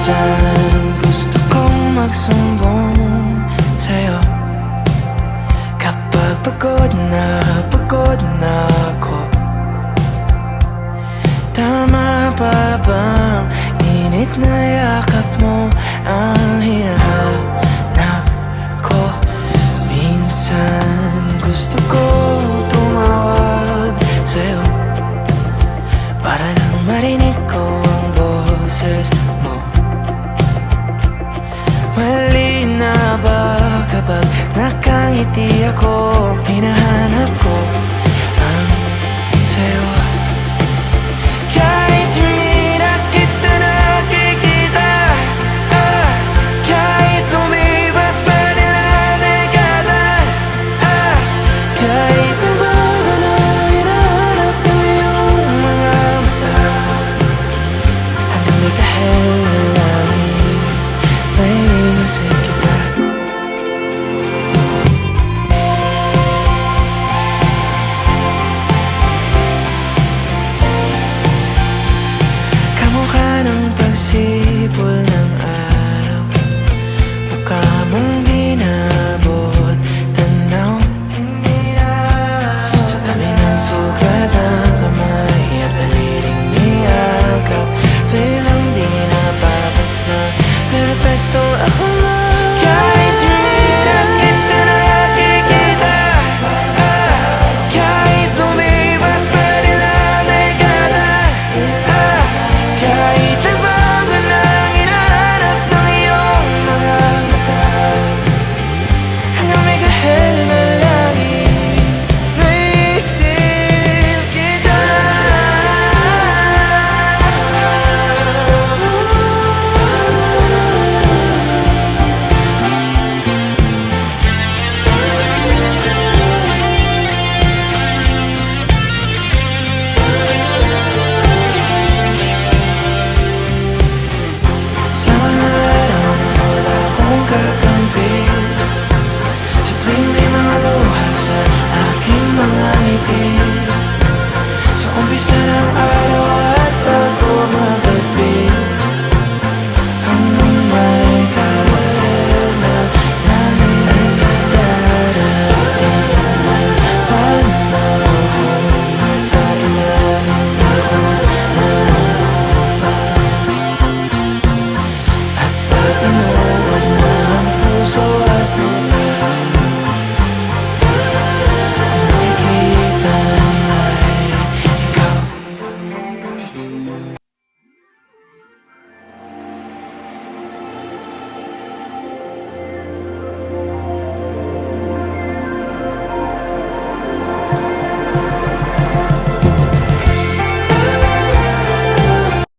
Minsan gusto kong magsumbong sa'yo kapag pagod na ako. Tama pa bang init na yakap mo ang hinahanap ko? Minsan gusto kong tumawag sa'yo para lang marinig ko ang boses mo. Mali na ba kapag nakangiti ako? Hinahanap ko ang sa'yo. Kahit hindi na kita nakikita, kahit lumipas pa nila dekada, kahit nabago na hinahanap ko yung mga mata, hanggang may kahel